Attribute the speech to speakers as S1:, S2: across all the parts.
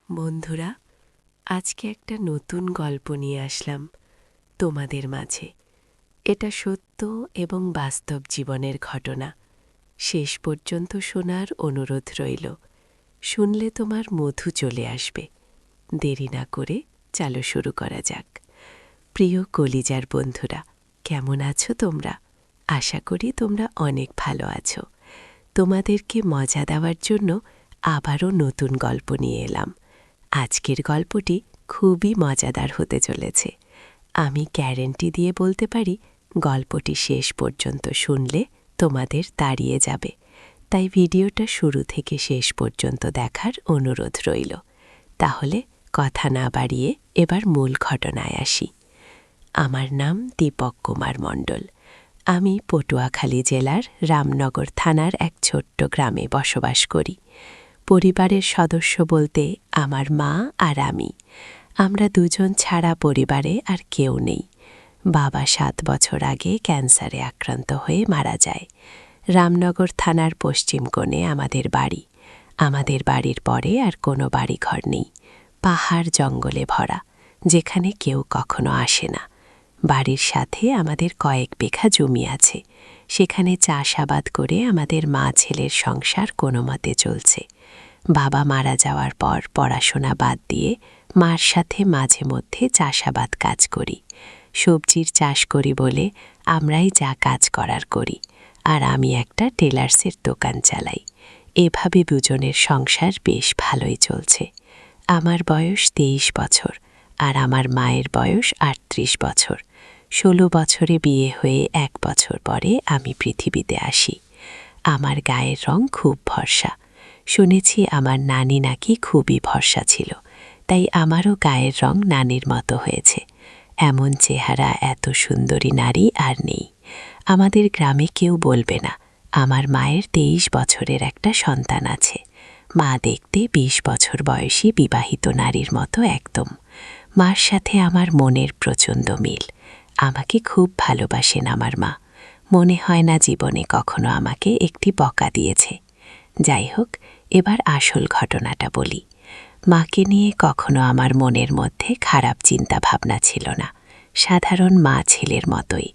S1: বন্ধুরা, আজকে একটা নতুন গল্প নিয়ে আসলাম তোমাদের মাঝে। এটা সত্য এবং বাস্তব জীবনের ঘটনা। শেষ পর্যন্ত শোনার অনুরোধ রইল। শুনলে তোমার মধু চলে আসবে। দেরি না করে চলো শুরু করা যাক। প্রিয় কলিজার বন্ধুরা, কেমন আছো তোমরা? আশা করি তোমরা অনেক ভালো আছো। তোমাদেরকে মজা দেওয়ার জন্য আবারও নতুন গল্প নিয়ে এলাম। আজকের গল্পটি খুবই মজাদার হতে চলেছে। আমি গ্যারেন্টি দিয়ে বলতে পারি, গল্পটি শেষ পর্যন্ত শুনলে তোমাদের দাঁড়িয়ে যাবে। তাই ভিডিওটা শুরু থেকে শেষ পর্যন্ত দেখার অনুরোধ রইল। তাহলে কথা না বাড়িয়ে এবার মূল ঘটনায় আসি। আমার নাম দীপক কুমার মণ্ডল। আমি পটুয়াখালী জেলার রামনগর থানার এক ছোট্ট গ্রামে বসবাস করি। পরিবারের সদস্য বলতে আমার মা আর আমি। আমরা দুজন ছাড়া পরিবারে আর কেউ নেই। বাবা ৭ বছর আগে ক্যান্সারে আক্রান্ত হয়ে মারা যায়। রামনগর থানার পশ্চিম কোণে আমাদের বাড়ি। আমাদের বাড়ির পরে আর কোনো বাড়িঘর নেই। পাহাড় জঙ্গলে ভরা, যেখানে কেউ কখনো আসে না। বাড়ির সাথে আমাদের কয়েক বিঘা জমি আছে। সেখানে চাষাবাদ করে আমাদের মা ছেলের সংসার কোনো মতে চলছে। বাবা মারা যাওয়ার পর পড়াশোনা বাদ দিয়ে মার সাথে মাঝে মধ্যে চাষাবাদ কাজ করি। সবজির চাষ করি বলে আমরাই যা কাজ করার করি। আর আমি একটা টেলার্সের দোকান চালাই। এভাবে দুজনের সংসার বেশ ভালোই চলছে। আমার বয়স 23 বছর আর আমার মায়ের বয়স 38 বছর। 16 বছরে বিয়ে হয়ে 1 বছর পরে আমি পৃথিবীতে আসি। আমার গায়ের রং খুব ফর্সা। শুনেছি আমার নানি নাকি খুবই ফর্সা ছিল, তাই আমারও গায়ের রং নানির মতো হয়েছে। এমন চেহারা, এত সুন্দরী নারী আর নেই। আমাদের গ্রামে কেউ বলবে না আমার মায়ের 23 বছরের একটা সন্তান আছে। মা দেখতে 20 বছর বয়সী বিবাহিত নারীর মতো একদম। মার সাথে আমার মনের প্রচণ্ড মিল। আমাকে খুব ভালোবাসেন আমার মা। মনে হয় না জীবনে কখনো আমাকে একটি বকা দিয়েছে। যাই হোক, এবার আসল ঘটনাটা বলি। মাকে নিয়ে কখনো আমার মনের মধ্যে খারাপ চিন্তা ভাবনা ছিল না। সাধারণ মা ছেলের মতোই।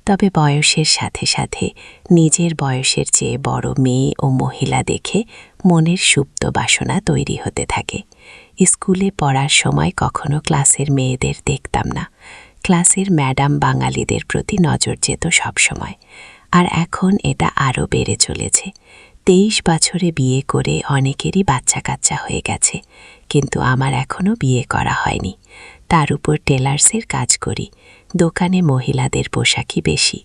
S1: তবে বয়সের সাথে সাথে নিজের বয়সের চেয়ে বড় মেয়ে ও মহিলা দেখে মনের সুপ্ত বাসনা তৈরি হতে থাকে। স্কুলে পড়ার সময় কখনো ক্লাসের মেয়েদের দেখতাম না। ক্লাসের ম্যাডাম বাঙালিদের প্রতি নজর যেত সবসময়। আর এখন এটা আরও বেড়ে চলেছে। 23 বছরে বিয়ে করে অনেকেরই বাচ্চা কাচ্চা হয়ে গেছে, কিন্তু আমার এখনও বিয়ে করা হয়নি। তার উপর টেলার্সের কাজ করি। দোকানে মহিলাদের পোশাকই বেশি।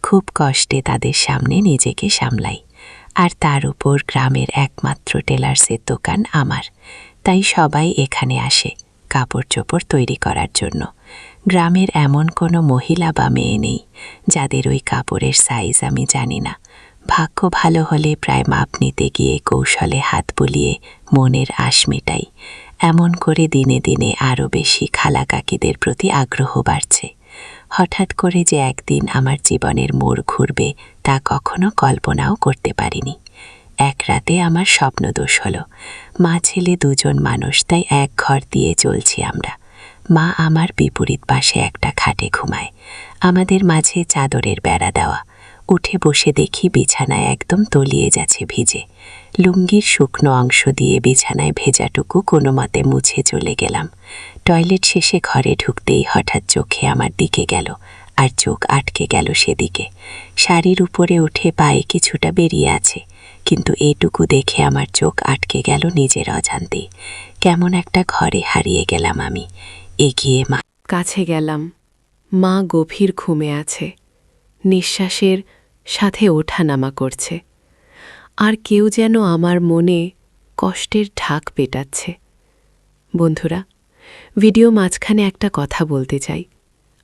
S1: খুব কষ্টে তাদের সামনে নিজেকে সামলাই। আর তার উপর গ্রামের একমাত্র টেলার্সের দোকান আমার। তাই সবাই এখানে আসে কাপড় চোপড় তৈরি করার জন্য। গ্রামের এমন কোনো মহিলা বা মেয়ে নেই যাদের ওই কাপড়ের সাইজ আমি জানি না। ভাগ্য ভালো হলে প্রায় মাপ নিতে গিয়ে কৌশলে হাত বুলিয়ে মনের আশ মেটাই। এমন করে দিনে দিনে আরও বেশি খালা কাকিদের প্রতি আগ্রহ বাড়ছে। হঠাৎ করে যে একদিন আমার জীবনের মোড় ঘুরবে তা কখনো কল্পনাও করতে পারিনি। এক রাতে আমার স্বপ্নদোষ হলো। মা ছেলে দুজন মানুষ, তাই এক ঘর দিয়ে চলছি আমরা। মা আমার বিপরীত পাশে একটা খাটে ঘুমায়। আমাদের মাঝে চাদরের বেড়া দেওয়া। উঠে বসে দেখি বিছানায় একদম তলিয়ে যাচ্ছে ভিজে। লুঙ্গির শুকনো অংশ দিয়ে বিছানায় ভেজাটুকু কোনো মতে মুছে চলে গেলাম। টয়লেট শেষে ঘরে ঢুকতেই হঠাৎ চোখে আমার দিকে গেল, আর চোখ আটকে গেল সেদিকে। শাড়ির উপরে উঠে পায়ে কিছুটা বেরিয়ে আছে, কিন্তু এটুকু দেখে আমার চোখ আটকে গেল নিজের অজান্তেই। কেমন একটা ঘরে হারিয়ে গেলাম আমি। এগিয়ে মা কাছে গেলাম। মা গভীর ঘুমে আছে। নিঃশ্বাসের সাথে ওঠানামা করছে। আর কেউ যেন আমার মনে কষ্টের ঢাক পেটাচ্ছে। বন্ধুরা, ভিডিও মাঝখানে একটা কথা বলতে চাই।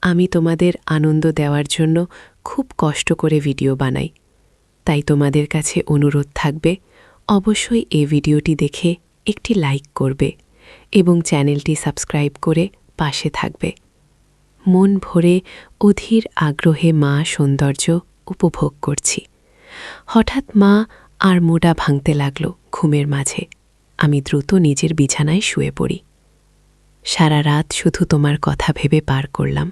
S1: আমি তোমাদের আনন্দ দেওয়ার জন্য খুব কষ্ট করে ভিডিও বানাই। তাই তোমাদের কাছে অনুরোধ থাকবে, অবশ্যই এই ভিডিওটি দেখে একটি লাইক করবে এবং চ্যানেলটি সাবস্ক্রাইব করে পাশে থাকবে। মন ভরে অধীর আগ্রহে মা সৌন্দর্য উপভোগ করছি। হঠাৎ মা আর মোডা ভাঙতে লাগল ঘুমের মাঝে। আমি দ্রুত নিজের বিছানায় শুয়ে পড়ি। সারা রাত শুধু তোমার কথা ভেবে পার করলাম,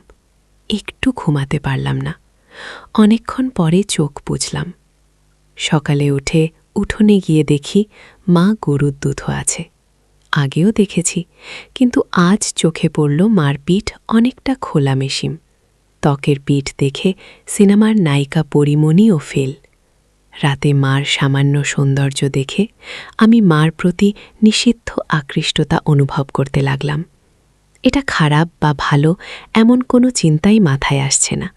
S1: একটু ঘুমাতে পারলাম না। অনেকক্ষণ পরে চোখ বুজলাম। সকালে উঠে উঠোনে গিয়ে দেখি মা গরুর দুধ আছে। আগেও দেখেছি, কিন্তু আজ চোখে পড়ল মার পিঠ অনেকটা খোলা মেশিম। ত্বকের পিঠ দেখে সিনেমার নায়িকা পরিমণিও ফেল। রাতে মার সামান্য সৌন্দর্য দেখে আমি মার প্রতি নিষিদ্ধ আকৃষ্টতা অনুভব করতে লাগলাম। এটা খারাপ বা ভালো এমন কোনো চিন্তাই মাথায় আসছে না।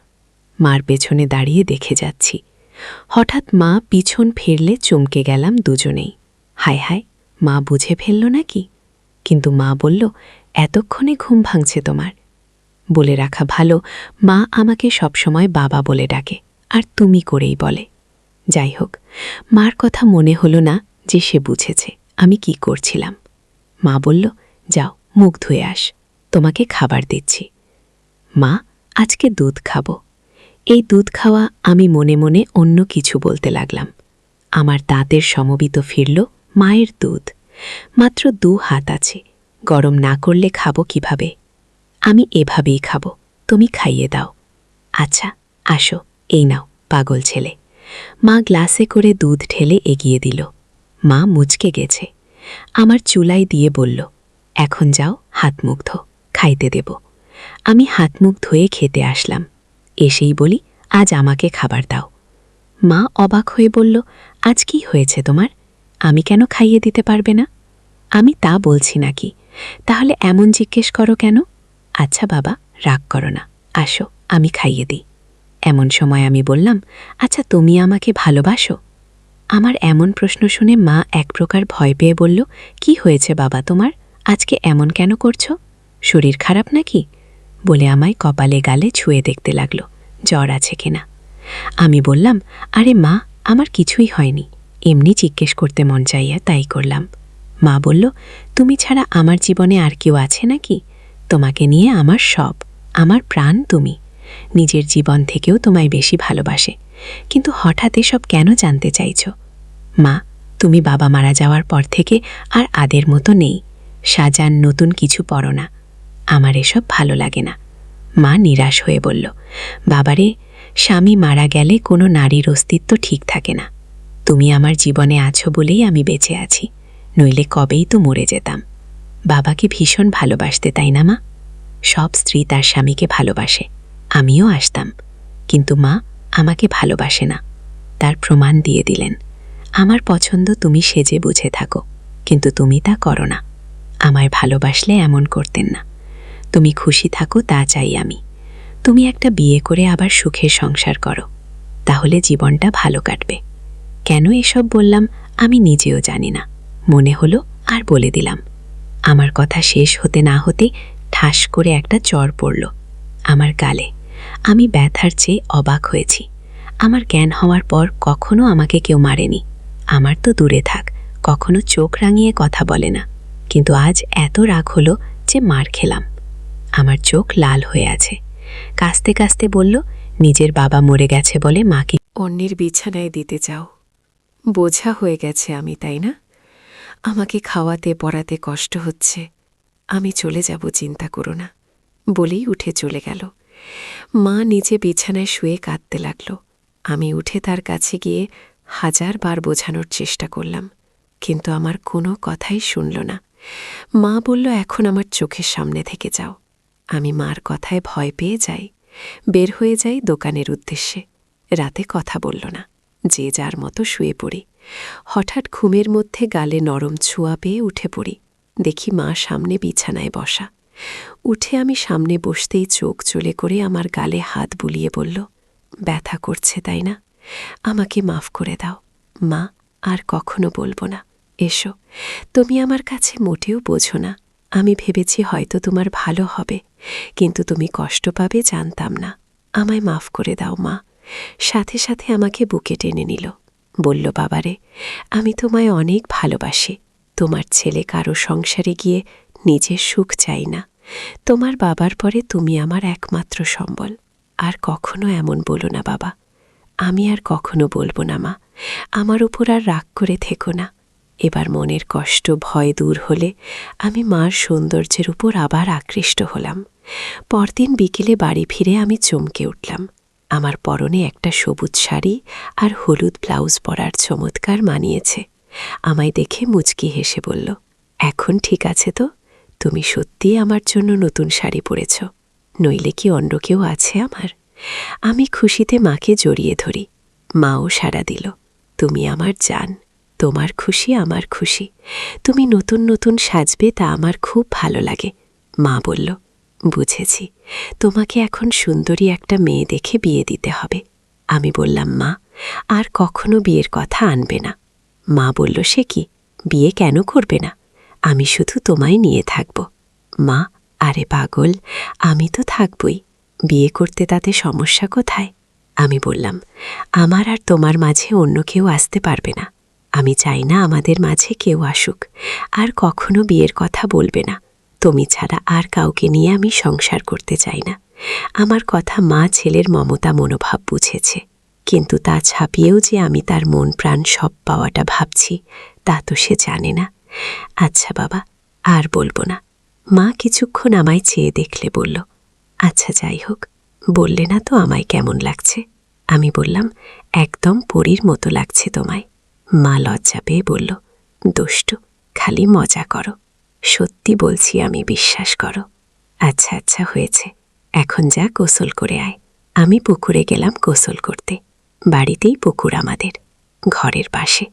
S1: মার পেছনে দাঁড়িয়ে দেখে যাচ্ছি। হঠাৎ মা পিছন ফিরলে চমকে গেলাম দুজনেই। হায় হায়, মা বুঝে ফেলল নাকি? কিন্তু মা বলল, এতক্ষণে ঘুম ভাঙছে তোমার? বলে রাখা ভালো, মা আমাকে সবসময় বাবা বলে ডাকে, আর তুমি করেই বলে। যাই হোক, মার কথা মনে হলো না যে সে বুঝেছে আমি কি করছিলাম। মা বলল, যাও মুখ ধুয়ে আস, তোমাকে খাবার দিচ্ছি। মা, আজকে দুধ খাবো। এই দুধ খাওয়া আমি মনে মনে অন্য কিছু বলতে লাগলাম। আমার দাঁতের সমবিত ফিরল মায়ের দুধ। মাত্র 2 হাত আছে, গরম না করলে খাবো কিভাবে? আমি এভাবেই খাবো, তুমি খাইয়ে দাও। আচ্ছা আসো, এই নাও পাগল ছেলে। মা গ্লাসে করে দুধ ঢেলে এগিয়ে দিল। মা মুচকে গেছে। আমার চুলাই দিয়ে বলল, এখন যাও হাত মুখ ধো, খাইতে দেব। আমি হাত মুখ ধুয়ে খেতে আসলাম। এসেই বলি, আজ আমাকে খাবার দাও। মা অবাক হয়ে বলল, আজ কি হয়েছে তোমার? আমি কেন খাইয়ে দিতে পারবে না? আমি তা বলছি নাকি, তাহলে এমন জিজ্ঞেস করো কেন? আচ্ছা বাবা, রাগ করো না, আসো আমি খাইয়ে দিই। এমন সময় আমি বললাম, আচ্ছা তুমি আমাকে ভালোবাসো? আমার এমন প্রশ্ন শুনে মা এক প্রকার ভয় পেয়ে বলল, কি হয়েছে বাবা তোমার? আজকে এমন কেন করছো? শরীর খারাপ নাকি? বলে আমায় কপালে গালে ছুঁয়ে দেখতে লাগল, জ্বর আছে কিনা। আমি বললাম, আরে মা, আমার কিছুই হয়নি, এমনি জিজ্ঞেস করতে মন চাইয়া তাই করলাম। মা বলল, তুমি ছাড়া আমার জীবনে আর কেউ আছে নাকি? তোমাকে নিয়ে আমার সব, আমার প্রাণ তুমি। নিজের জীবন থেকেও তোমায় বেশি ভালোবাসে, কিন্তু হঠাৎ এসব কেন জানতে চাইছ? মা, তুমি বাবা মারা যাওয়ার পর থেকে আর আদের মতো নেই, সাজান নতুন কিছু পড়ো না, আমার এসব ভালো লাগে না। মা নিরাশ হয়ে বলল, বাবারে, স্বামী মারা গেলে কোনো নারীর অস্তিত্ব ঠিক থাকে না। তুমি আমার জীবনে আছো বলেই আমি বেঁচে আছি, নইলে কবেই তো মরে যেতাম। বাবাকে ভীষণ ভালোবাসতে, তাই না মা? সব স্ত্রী তার স্বামীকে ভালোবাসে, আমিও আসতাম, কিন্তু মা আমাকে ভালোবাসে না। তার প্রমাণ দিয়ে দিলেন। আমার পছন্দ তুমি সেজে বুঝে থাকো, কিন্তু তুমি তা করো না। আমায় ভালোবাসলে এমন করতেন না। তুমি খুশি থাকো, তা চাই আমি। তুমি একটা বিয়ে করে আবার সুখের সংসার করো, তাহলে জীবনটা ভালো কাটবে। কেন এসব বললাম আমি নিজেও জানি না, মনে হলো আর বলে দিলাম। আমার কথা শেষ হতে না হতে ঠাস করে একটা চড় পড়ল আমার গালে। আমি ব্যথার চেয়ে অবাক হয়েছি। আমার জ্ঞান হওয়ার পর কখনো আমাকে কেউ মারেনি। আমার তো দূরে থাক, কখনো চোখ রাঙিয়ে কথা বলে না, কিন্তু আজ এত রাগ হলো যে মার খেলাম। আমার চোখ লাল হয়ে আছে। কাঁচতে কাঁচতে বলল, নিজের বাবা মরে গেছে বলে মাকে অন্যের বিছানায় দিতে চাও? বোঝা হয়ে গেছে আমি, তাই না? আমাকে খাওয়াতে পড়াতে কষ্ট হচ্ছে, আমি চলে যাব, চিন্তা করো না, বলেই উঠে চলে গেল। মা নিচে বিছানায় শুয়ে কাঁদতে লাগল। আমি উঠে তার কাছে গিয়ে 1000 বার বোঝানোর চেষ্টা করলাম, কিন্তু আমার কোনো কথাই শুনল না। মা বলল, এখন আমার চোখের সামনে থেকে যাও। আমি মার কথায় ভয় পেয়ে যাই, বের হয়ে যাই দোকানের উদ্দেশ্যে। রাতে কথা বলল না, যে যার মতো শুয়ে পড়ি। হঠাৎ ঘুমের মধ্যে গালে নরম ছোঁয়া পেয়ে উঠে পড়ি। দেখি মা সামনে বিছানায় বসা। উঠে আমি সামনে বসতেই চোখ চলে করে আমার গালে হাত বুলিয়ে বলল, ব্যথা করছে তাই না? আমাকে মাফ করে দাও মা, আর কখনো বলবো না। এসো, তুমি আমার কাছে মোটেও বোঝো না। আমি ভেবেছি হয়তো তোমার ভালো হবে, কিন্তু তুমি কষ্ট পাবে জানতাম না। আমায় মাফ করে দাও মা। সাথে সাথে আমাকে বুকে টেনে নিল, বলল, বাবারে, আমি তোমায় অনেক ভালোবাসি। তোমার ছেলে কারো সংসারে গিয়ে নিজের সুখ চাই না। তোমার বাবার পরে তুমি আমার একমাত্র সম্বল। আর কখনো এমন বলো না বাবা। আমি আর কখনো বলবো না মা। আমার উপর আর রাগ করে থেকো না। এবার মনের কষ্ট ভয় দূর হলে আমি মার সৌন্দর্যের উপর আবার আকৃষ্ট হলাম। পরদিন বিকেলে বাড়ি ফিরে আমি চমকে উঠলাম। আমার পরনে একটা সবুজ শাড়ি আর হলুদ ব্লাউজ পরার চমৎকার মানিয়েছে। আমায় দেখে মুচকি হেসে বলল, এখন ঠিক আছে তো? তুমি সত্যিই আমার জন্য নতুন শাড়ি পরেছ, নইলে কি অন্য কেউ আছে আমার? আমি খুশিতে মাকে জড়িয়ে ধরি। মাও সাড়া দিল, তুমি আমার জান, তোমার খুশি আমার খুশি, তুমি নতুন নতুন সাজবে তা আমার খুব ভালো লাগে। মা বলল, বুঝেছি, তোমাকে এখন সুন্দরী একটা মেয়ে দেখে বিয়ে দিতে হবে। আমি বললাম, মা, আর কখনো বিয়ের কথা আনবে না। মা বলল, সে কি, বিয়ে কেন করবে না? আমি শুধু তোমায় নিয়ে থাকব। মা, আরে পাগল, আমি তো থাকবই, বিয়ে করতে তাতে সমস্যা কোথায়? আমি বললাম, আমার আর তোমার মাঝে অন্য কেউ আসতে পারবে না। আমি চাই না আমাদের মাঝে কেউ আসুক, আর কখনো বিয়ের কথা বলবে না। তুমি ছাড়া আর কাউকে নিয়ে আমি সংসার করতে চাই না। আমার কথা মা ছেলের মমতা মনোভাব বুঝেছে, কিন্তু তা ছাপিয়েও যে আমি তার মন প্রাণ সব পাওয়াটা ভাবছি তা তো সে জানে না। আচ্ছা বাবা, আর বলবো না। মা কিছুক্ষণ আমায় চেয়ে দেখলে বলল, আচ্ছা যাই হোক, বললে না তো আমায় কেমন লাগছে? আমি বললাম, একদম পরীর মতো লাগছে তোমায়। মা লজ্জা পেয়ে বলল, দুষ্টু, খালি মজা করো, সত্যি বলছি আমি, বিশ্বাস করো। আচ্ছা আচ্ছা হয়েছে, এখন যা গোসল করে আয়। আমি পুকুরে গেলাম গোসল করতে। বাড়িতেই পুকুর আমাদের, ঘরের পাশে।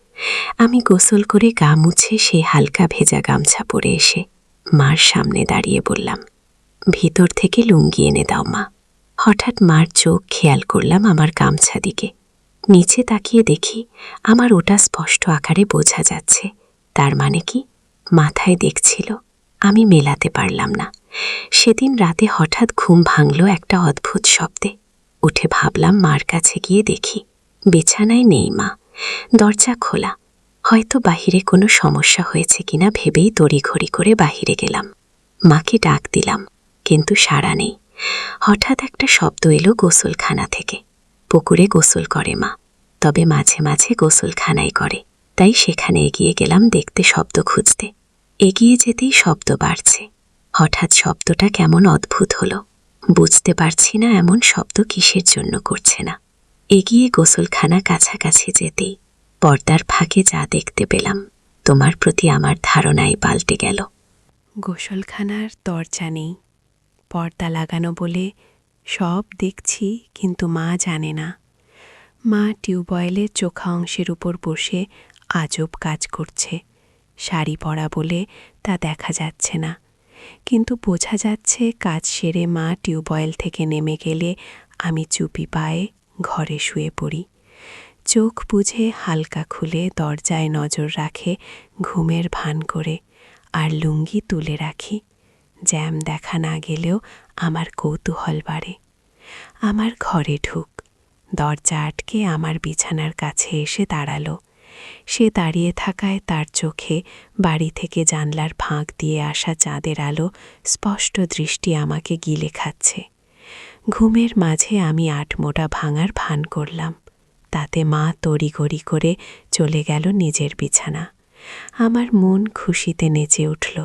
S1: আমি গোসল করে গা মুছে সে হালকা ভেজা গামছা পরে এসে মার সামনে দাঁড়িয়ে বললাম, ভিতর থেকে লুঙ্গি এনে দাও মা। হঠাৎ মার চোখ খেয়াল করলাম আমার গামছা দিকে। নিচে তাকিয়ে দেখি আমার ওটা স্পষ্ট আকারে বোঝা যাচ্ছে। তার মানে কি? মাথায় দেখছিল, আমি মেলাতে পারলাম না। সেদিন রাতে হঠাৎ ঘুম ভাঙল একটা অদ্ভুত শব্দে। উঠে ভাবলাম মার কাছে গিয়ে দেখি বিছানায় নেই মা, দরজা খোলা। হয়তো বাহিরে কোনো সমস্যা হয়েছে কিনা ভেবেই তড়িঘড়ি করে বাহিরে গেলাম। মাকে ডাক দিলাম, কিন্তু সাড়া নেই। হঠাৎ একটা শব্দ এলো গোসলখানা থেকে। পুকুরে গোসল করে মা, তবে মাঝে মাঝে গোসলখানায় করে, তাই সেখানে এগিয়ে গেলাম দেখতে, শব্দ খুঁজতে। এগিয়ে যেতেই শব্দ বাড়ছে। হঠাৎ শব্দটা কেমন অদ্ভুত হলো, বুঝতে পারছি না এমন শব্দ কিসের জন্য করছে না। এগিয়ে গোসলখানা কাছাকাছি যেতেই পর্দার ফাঁকে যা দেখতে পেলাম, তোমার প্রতি আমার ধারণাই পাল্টে গেল। গোসলখানার দরজা নেই, পর্দা লাগানো বলে সব দেখছি, কিন্তু মা জানে না। মা টিউবওয়েলের চোখা অংশের উপর বসে আজব কাজ করছে। শাড়ি পরা বলে তা দেখা যাচ্ছে না, কিন্তু বোঝা যাচ্ছে কাজ সেরে মা টিউবওয়েল থেকে নেমে গেলে আমি চুপি পায়ে ঘরে শুয়ে পড়ি। চোখ বুঝে হালকা খুলে দরজায় নজর রাখে ঘুমের ভান করে, আর লুঙ্গি তুলে রাখি। জ্যাম দেখা না গেলেও আমার কৌতূহল বাড়ে। আমার ঘরে ঢুক, দরজা আটকে আমার বিছানার কাছে এসে দাঁড়ালো। সে দাঁড়িয়ে থাকায় তার চোখে বাড়ি থেকে জানলার ফাঁক দিয়ে আসা চাঁদের আলো স্পষ্ট দৃষ্টি আমাকে গিলে খাচ্ছে। ঘুমের মাঝে আমি আটমোটা ভাঙার ভান করলাম, তাতে মা তড়িঘড়ি করে চলে গেল নিজের বিছানা। আমার মন খুশিতে নেচে উঠল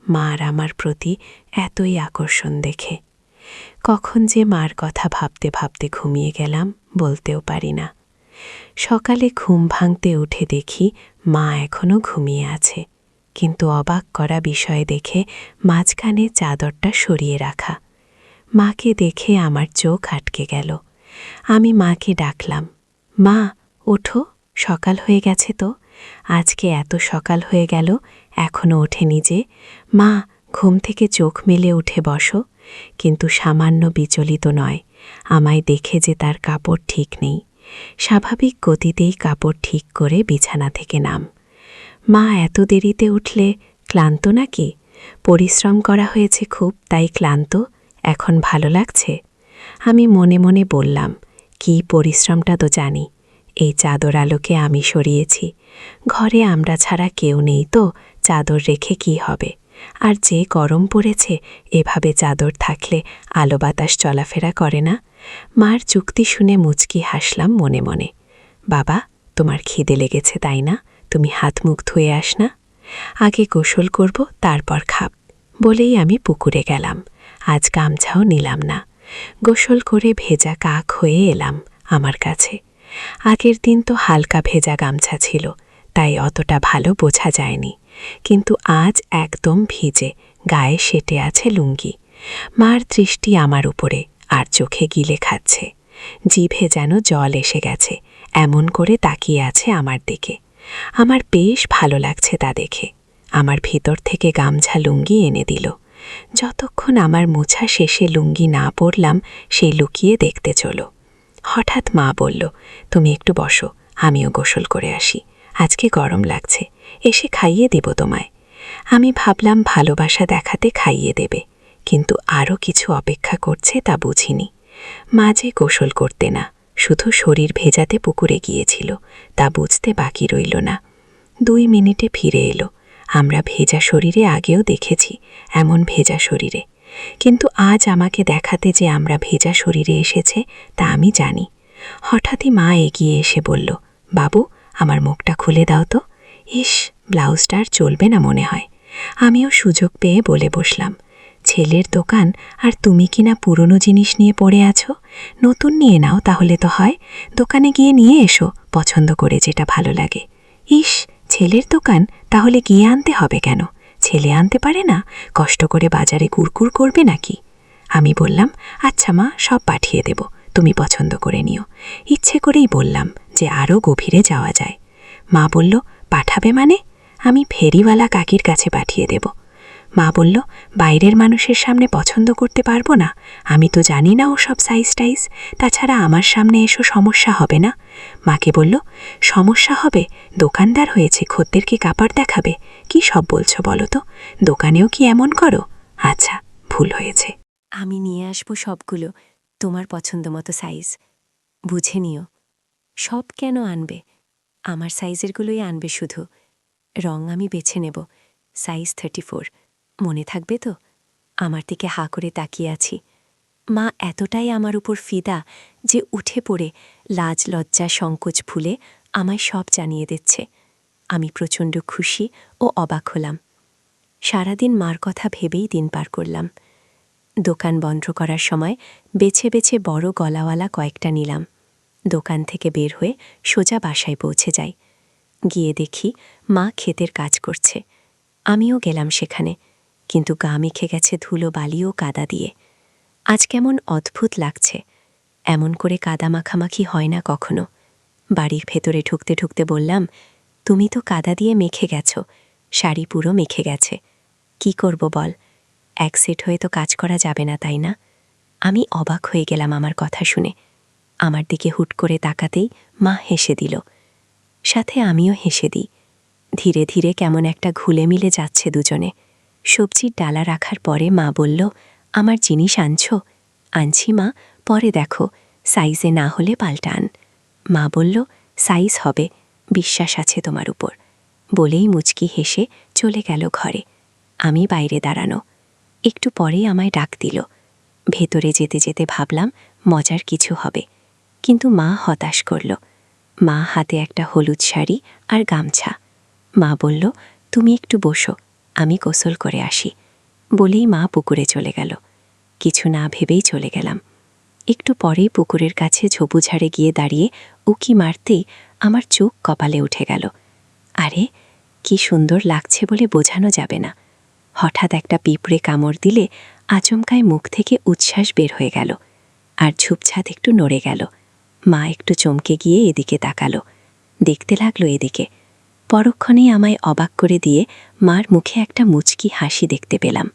S1: মার আমার প্রতি এতই আকর্ষণ দেখে। কখন যে মার কথা ভাবতে ভাবতে ঘুমিয়ে গেলাম বলতেও পারি না। সকালে ঘুম ভাঙতে উঠে দেখি মা এখনও ঘুমিয়ে আছে, কিন্তু অবাক করা বিষয় দেখে মাঝখানে চাদরটা সরিয়ে রাখা। মাকে দেখে আমার চোখ আটকে গেল। আমি মাকে ডাকলাম, মা ওঠো, সকাল হয়ে গেছে তো। আজকে এত সকাল হয়ে গেল এখনও ওঠেনি যে। মা, ঘুম থেকে চোখ মেলে উঠে বসো। কিন্তু সামান্য বিচলিত নয়, আমায় দেখে যে তার কাপড় ঠিক নেই। স্বাভাবিক গতিতেই কাপড় ঠিক করে বিছানা থেকে নাম। মা, এত দেরিতে উঠলে ক্লান্ত নাকি? পরিশ্রম করা হয়েছে খুব, তাই ক্লান্ত? এখন ভালো লাগছে? আমি মনে মনে বললাম, কি পরিশ্রমটা তো জানি, এই চাদর আলোকে আমি সরিয়েছি। ঘরে আমরা ছাড়া কেউ নেই তো চাদর রেখে কি হবে? আর যে গরম পড়েছে, এভাবে চাদর থাকলে আলো বাতাস চলাফেরা করে না। মার যুক্তি শুনে মুচকি হাসলাম মনে মনে। বাবা, তোমার খিদে লেগেছে তাই না? তুমি হাত মুখ ধুয়ে আস না, আগে গোসল করব তারপর খাব। বলেই আমি পুকুরে গেলাম। আজ গামছাও নিলাম না। গোসল করে ভেজা কাক হয়ে এলাম আমার কাছে। আগের দিন তো হালকা ভেজা গামছা ছিল, তাই অতটা ভালো বোঝা যায়নি, কিন্তু আজ একদম ভিজে, গায়ে সেটে আছে লুঙ্গি। মার দৃষ্টি আমার উপরে, আর চোখে গিলে খাচ্ছে। জিভে যেন জল এসে গেছে, এমন করে তাকিয়ে আছে আমার দিকে। আমার বেশ ভালো লাগছে তা দেখে। আমার ভিতর থেকে গামছা লুঙ্গি এনে দিল। যতক্ষণ আমার মোছা শেষে লুঙ্গি না পরলাম, সেই লুকিয়ে দেখতে চলো। হঠাৎ মা বলল, তুমি একটু বসো, আমিও গোসল করে আসি, আজকে গরম লাগছে, এসে খাইয়ে দেব তোমায়। আমি ভাবলাম ভালোবাসা দেখাতে খাইয়ে দেবে, কিন্তু আরও কিছু অপেক্ষা করছে তা বুঝিনি। মা যে গোসল করতে না, শুধু শরীর ভেজাতে পুকুরে গিয়েছিল, তা বুঝতে বাকি রইল না। 2 মিনিটে ফিরে এলো। আমরা ভেজা শরীরে আগেও দেখেছি, এমন ভেজা শরীরে, কিন্তু আজ আমাকে দেখাতে যে আমরা ভেজা শরীরে এসেছে তা আমি জানি। হঠাৎই মা এগিয়ে এসে বলল, বাবু, আমার মুখটা খুলে দাও তো। ইস, ব্লাউজটা আর চলবে না মনে হয়। আমিও সুযোগ পেয়ে বলে বসলাম, ছেলের দোকান, আর তুমি কিনা পুরনো জিনিস নিয়ে পড়ে আছো? নতুন নিয়ে নাও তাহলে তো হয়। দোকানে গিয়ে নিয়ে এসো, পছন্দ করে যেটা ভালো লাগে। ইস, ছেলের দোকান, তাহলে গিয়ে আনতে হবে কেন? ছেলে আনতে পারে না? কষ্ট করে বাজারে কুরকুর করবে নাকি? আমি বললাম, আচ্ছা মা, সব পাঠিয়ে দেব, তুমি পছন্দ করে নিও। ইচ্ছে করেই বললাম যে আরও গভীরে যাওয়া যায়। মা বলল, পাঠাবে মানে? আমি ফেরিওয়ালা কাকির কাছে পাঠিয়ে দেব। মা বলল, বাইরের মানুষের সামনে পছন্দ করতে পারবো না, আমি তো জানি না ও সব সাইজ টাইজ, তাছাড়া আমার সামনে এসো, সমস্যা হবে না? মাকে বলল, সমস্যা হবে? দোকানদার হয়েছে, খদ্দেরকে কাপড় দেখাবে? কি সব বলছো বলো তো? দোকানেও কি এমন করো? আচ্ছা, ভুল হয়েছে। আমি নিয়ে আসবো সবগুলো, তোমার পছন্দ মতো সাইজ। বুঝে নিও। সব কেন আনবে? আমার সাইজেরগুলোই আনবে শুধু। রং আমি বেছে নেব, সাইজ 34। মনে থাকবে তো? আমার দিকে হা করে তাকিয়ে আছি। মা এতটাই আমার উপর ফিদা যে উঠে পড়ে লাজ লজ্জা সংকোচ ভুলে আমায় সব জানিয়ে দিচ্ছে। আমি প্রচণ্ড খুশি ও অবাক হলাম। সারাদিন মার কথা ভেবেই দিন পার করলাম। দোকান বন্ধ করার সময় বেছে বেছে বড় গলাওয়ালা কয়েকটা নিলাম। দোকান থেকে বের হয়ে সোজা বাসায় পৌঁছে যাই। গিয়ে দেখি মা ক্ষেতের কাজ করছে। আমিও গেলাম সেখানে, কিন্তু গা মেখে গেছে ধুলো বালি ও কাদা দিয়ে। আজ কেমন অদ্ভুত লাগছে, এমন করে কাদা মাখামাখি হয় না কখনো। বাড়ির ভেতরে ঢুকতে ঢুকতে বললাম, তুমি তো কাদা দিয়ে মেখে গেছ, শাড়ি পুরো মেখে গেছে, কি করব বল? এক সেট হয়ে তো কাজ করা যাবে না, তাই না? আমি অবাক হয়ে গেলাম আমার কথা শুনে। আমার দিকে হুট করে তাকাতেই মা হেসে দিল, সাথে আমিও হেসে দিই। ধীরে ধীরে কেমন একটা ঘুলে মিলে যাচ্ছে দুজনে। সবজির ডালা রাখার পরে মা বলল, আমার জিনিস আনছো? আনছি মা, পরে দেখো, সাইজে না হলে পাল্টা আন। মা বলল, সাইজ হবে, বিশ্বাস আছে তোমার উপর। বলেই মুচকি হেসে চলে গেল ঘরে। আমি বাইরে দাঁড়ানো। একটু পরেই আমায় ডাক দিল। ভেতরে যেতে যেতে ভাবলাম মজার কিছু হবে, কিন্তু মা হতাশ করল। মা হাতে একটা হলুদ শাড়ি আর গামছা। মা বলল, তুমি একটু বসো, আমি গোসল করে আসি। বলেই মা পুকুরে চলে গেল। কিছু না ভেবেই চলে গেলাম। একটু পরেই পুকুরের কাছে ঝোপুঝাড়ে গিয়ে দাঁড়িয়ে উকি মারতেই আমার চোখ কপালে উঠে গেল। আরে, কি সুন্দর লাগছে বলে বোঝানো যাবে না। হঠাৎ একটা পিঁপড়ে কামড় দিলে আচমকায় মুখ থেকে উচ্ছ্বাস বের হয়ে গেল, আর ঝুপছাদ একটু নড়ে গেল। মা একটু চমকে গিয়ে এদিকে তাকালো, দেখতে লাগলো এদিকে। পরক্ষণেই আমায় অবাক করে দিয়ে মার মুখে একটা মুচকি হাসি দেখতে পেলাম।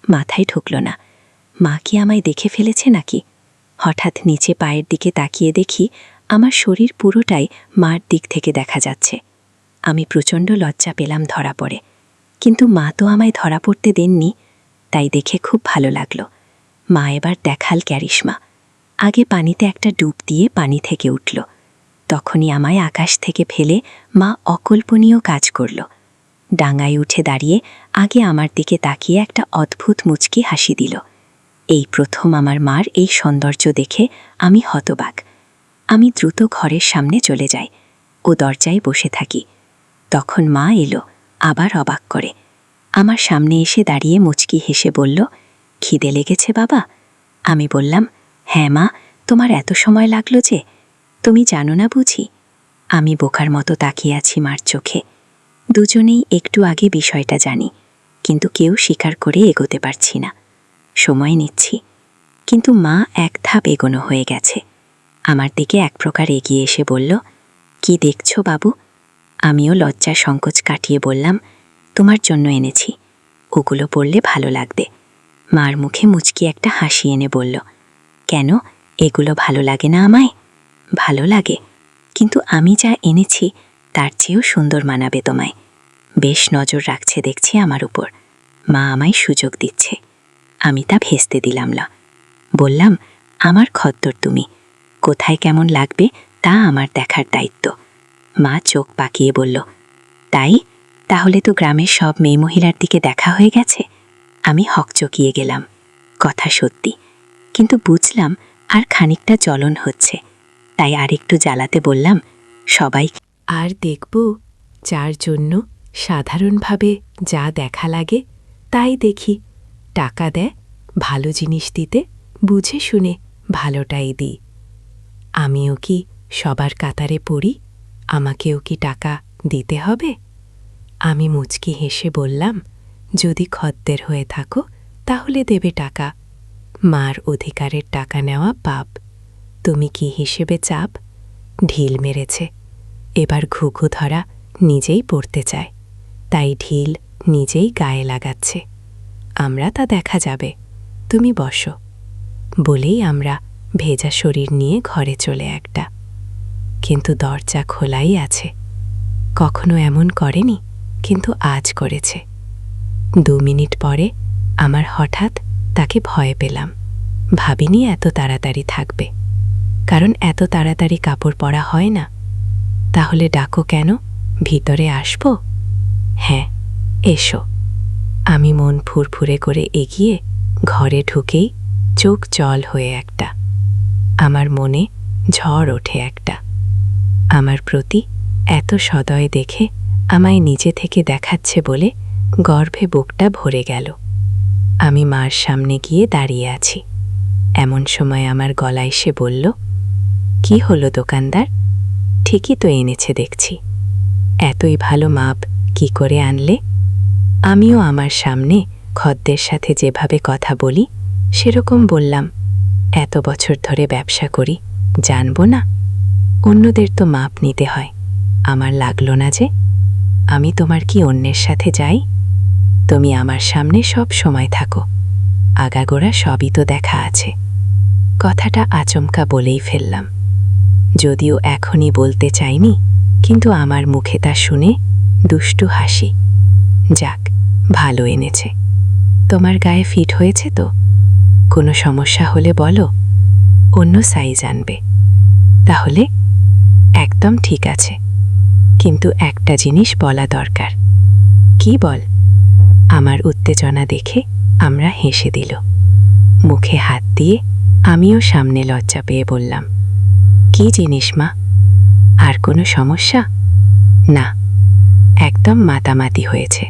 S1: মাথায় ঢুকল না, মা কি আমায় দেখে ফেলেছে নাকি? হঠাৎ নিচে পায়ের দিকে তাকিয়ে দেখি আমার শরীর পুরোটাই মার দিক থেকে দেখা যাচ্ছে। আমি প্রচণ্ড লজ্জা পেলাম ধরা পড়ে, কিন্তু মা তো আমায় ধরা পড়তে দেননি, তাই দেখে খুব ভালো লাগলো। মা এবার দেখাল ক্যারিশমা। আগে পানিতে একটা ডুব দিয়ে পানি থেকে উঠল। তখনই আমায় আকাশ থেকে ফেলে মা অকল্পনীয় কাজ করল। ডাঙায় উঠে দাঁড়িয়ে আগে আমার দিকে তাকিয়ে একটা অদ্ভুত মুচকি হাসি দিল। এই প্রথম আমার মার এই সৌন্দর্য দেখে আমি হতবাক। আমি দ্রুত ঘরের সামনে চলে যাই ও দরজায় বসে থাকি।
S2: তখন মা এলো, আবার অবাক করে। আমার সামনে এসে দাঁড়িয়ে মুচকি হেসে বলল, খিদে লেগেছে বাবা? আমি বললাম, হ্যাঁ মা, তোমার এত সময় লাগলো যে? তুমি জানো না বুঝি? আমি বোকার মতো তাকিয়ে আছি মার চোখে। দুজনেই একটু আগে বিষয়টা জানি, কিন্তু কেউ স্বীকার করে এগোতে পারছি না। সময় নিচ্ছি, কিন্তু মা এক ধাপ এগোনো হয়ে গেছে। আমার দিকে এক প্রকার এগিয়ে এসে বলল, কি দেখছো বাবু? আমিও লজ্জা সংকোচ কাটিয়ে বললাম, তোমার জন্য এনেছি, ওগুলো পড়লে ভালো লাগবে। মার মুখে মুচকি একটা হাসি এনে বলল, কেন, এগুলো ভালো লাগে না আমায়? ভালো লাগে, কিন্তু আমি যা এনেছি তার চেয়েও সুন্দর মানাবে তোমায়। বেশ নজর রাখছে দেখছি আমার উপর। মা আমায় সুযোগ দিচ্ছে। আমি তা ভেস্তে দিলাম না। বললাম, আমার খদ্দর তুমি, কোথায় কেমন লাগবে তা আমার দেখার দায়িত্ব। মা চোখ পাকিয়ে বলল, তাই? তাহলে তো গ্রামের সব মেয়ে মহিলার দিকে দেখা হয়ে গেছে। আমি হকচকিয়ে গেলাম। কথা সত্যি, কিন্তু বুঝলাম আর খানিকটা জ্বলন হচ্ছে। তাই আরেকটু জ্বালাতে বললাম, সবাই
S1: আর দেখব, যার জন্য সাধারণভাবে যা দেখা লাগে তাই দেখি। টাকা দেয় ভালো জিনিস দিতে, বুঝে শুনে ভালোটাই দিই। আমিও কি সবার কাতারে পড়ি? আমাকেও কি টাকা দিতে হবে? আমি মুচকি হেসে বললাম, যদি খদ্দের হয়ে থাকো তাহলে দেবে টাকা। মার অধিকারের টাকা নেওয়া পাপ। তুমি কি হিসেবে চাপ? ঢিল মেরেছে, এবার ঘুঘু ধরা নিজেই পড়তে চায়, তাই ঢিল নিজেই গায়ে লাগাচ্ছে। আমরা তা দেখা যাবে, তুমি বসো। বলেই আমরা ভেজা শরীর নিয়ে ঘরে চলে একটা। কিন্তু দরজা খোলাই আছে। কখনো এমন করেনি, কিন্তু আজ করেছে। 2 মিনিট পরে আমার হঠাৎ তাকে ভয় পেলাম। ভাবিনি এত তাড়াতাড়ি থাকবে, কারণ এত তাড়াতাড়ি কাপড় পরা হয় না। তাহলে ডাকো কেন? ভিতরে আসবো? হ্যাঁ, এসো। আমি মন ফুরফুরে করে এগিয়ে ঘরে ঢুকেই চোখ জল হয়ে একটা। আমার মনে ঝড় ওঠে একটা। আমার প্রতি এত সদয় দেখে আমায় নিজে থেকে দেখাচ্ছে বলে গর্ভে বুকটা ভরে গেল। আমি মার সামনে গিয়ে দাঁড়িয়ে আছি। এমন সময় আমার গলায় সে বলল, কি হলো দোকানদার? ঠিকই তো এনেছে দেখছি। এতই ভালো মাপ কি করে আনলে? আমিও আমার সামনে খদ্দের সাথে যেভাবে কথা বলি সেরকম বললাম, এত বছর ধরে ব্যবসা করি, জানবো না? অন্যদের তো মাপ নিতে হয়, আমার লাগলো না যে? আমি তোমার কি অন্যের সাথে যাই? তুমি আমার সামনে সব সময় থাকো, আগাগোড়া সবই তো দেখা আছে। কথাটা আচমকা বলেই ফেললাম, যদিও এখনই বলতে চাইনি, কিন্তু আমার মুখে তা শুনে দুষ্টু হাসি। যাক, ভালো এনেছে। তোমার গায়ে ফিট হয়েছে তো? কোনো সমস্যা হলে বলো, অন্য সাইজ আনবে। তাহলে একদম ঠিক আছে, কিন্তু একটা জিনিস বলা দরকার। কি বল? আমার উত্তেজনা দেখে আমরা হেসে দিল। মুখে হাত দিয়ে আমিও সামনে লজ্জা পেয়ে বললাম, কি জিনিস মা? আর কোনো সমস্যা? না, একদম মাতামাতি হয়েছে,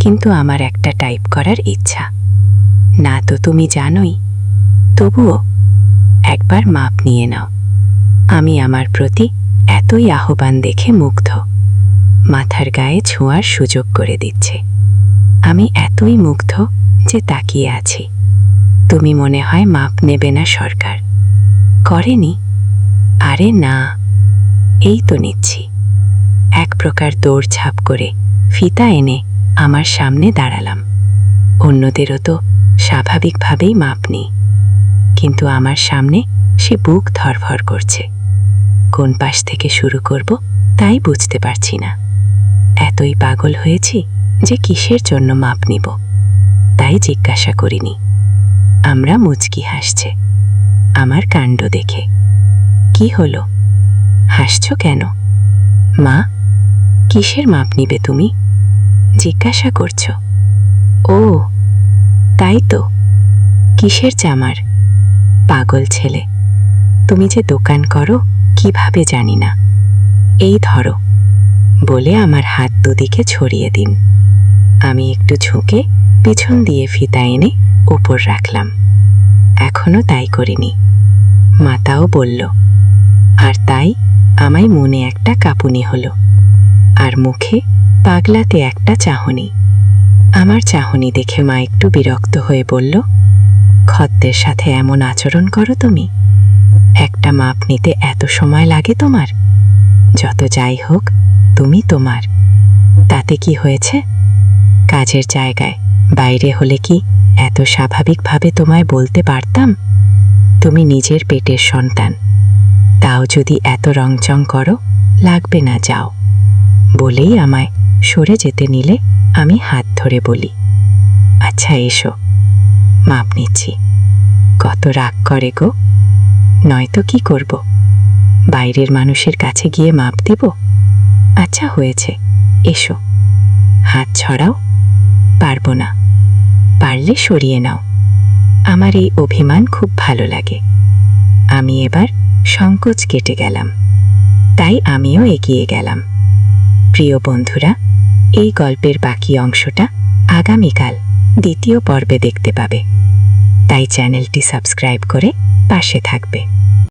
S1: কিন্তু আমার একটা টাইপ করার ইচ্ছা। না তো তুমি জানোই, তবুও একবার মাপ নিয়ে নাও। আমি আমার প্রতি এতই আহ্বান দেখে মুগ্ধ। মাথার গায়ে ছোঁয়ার সুযোগ করে দিচ্ছে। আমি এতই মুগ্ধ যে তাকিয়ে আছি। তুমি মনে হয় মাপ নেবে না সরকার? করেনি? আরে না, এই তো নিচ্ছি। এক প্রকার দৌড়ঝাঁপ করে ফিতা এনে আমার সামনে দাঁড়ালাম। অন্যদেরও তো স্বাভাবিকভাবেই মাপ নিই, কিন্তু আমার সামনে সে বুক ধরফর করছে। কোন পাশ থেকে শুরু করব তাই বুঝতে পারছি না। এতই পাগল হয়েছি যে কিসের জন্য মাপ নিব তাই জিজ্ঞাসা করিনি। আমরা মুচকি হাসছে আমার কাণ্ড দেখে। কি হলো, হাসছ কেন? মা, কিসের মাপ নিবে তুমি? জিজ্ঞাসা করছো? ও তাই তো, কিসের জামার? পাগল ছেলে, তুমি যে দোকান করো কিভাবে জানি না। এই ধরো। বলে আমার হাত দুদিকে ছড়িয়ে দিন। আমি একটু ঝুঁকে পেছন দিয়ে ফিতা এনে উপর রাখলাম। এখনো তাই করিনি। মাতাও বলল, আর তাই আমায় মনে একটা কাঁপুনি হলো, আর মুখে পাগলাতে একটা চাহনি। আমার চাহনি দেখে মা একটু বিরক্ত হয়ে বলল, খদ্দের সাথে এমন আচরণ করো তুমি? একটা মাপ নিতে এত সময় লাগে তোমার? যত যাই হোক, তুমি তোমার। তাতে কি হয়েছে? কাজের জায়গায় বাইরে হলে কি এত স্বাভাবিকভাবে তোমায় বলতে পারতাম? তুমি নিজের পেটের সন্তান, তাও যদি এত রংচং করো, লাগবে না, যাও। বলেই আমায় সরে যেতে নিলে আমি হাত ধরে বলি, আচ্ছা এসো, মাপ নিচ্ছি। কত রাগ করে গো! নয়তো কি করব? বাইরের মানুষের কাছে গিয়ে মাপ দেব? আচ্ছা হয়েছে, এসো। হাত ছড়াও। পারবো না। পারলে সরিয়ে নাও। আমার এই অভিমান খুব ভালো লাগে। আমি এবার সংকোচ কেটে গেলাম। তাই আমিও এগিয়ে গেলাম। প্রিয় বন্ধুরা, এই গল্পের বাকি অংশটা আগামীকাল দ্বিতীয় পর্বে দেখতে পাবে। তাই চ্যানেলটি সাবস্ক্রাইব করে পাশে থাকবে।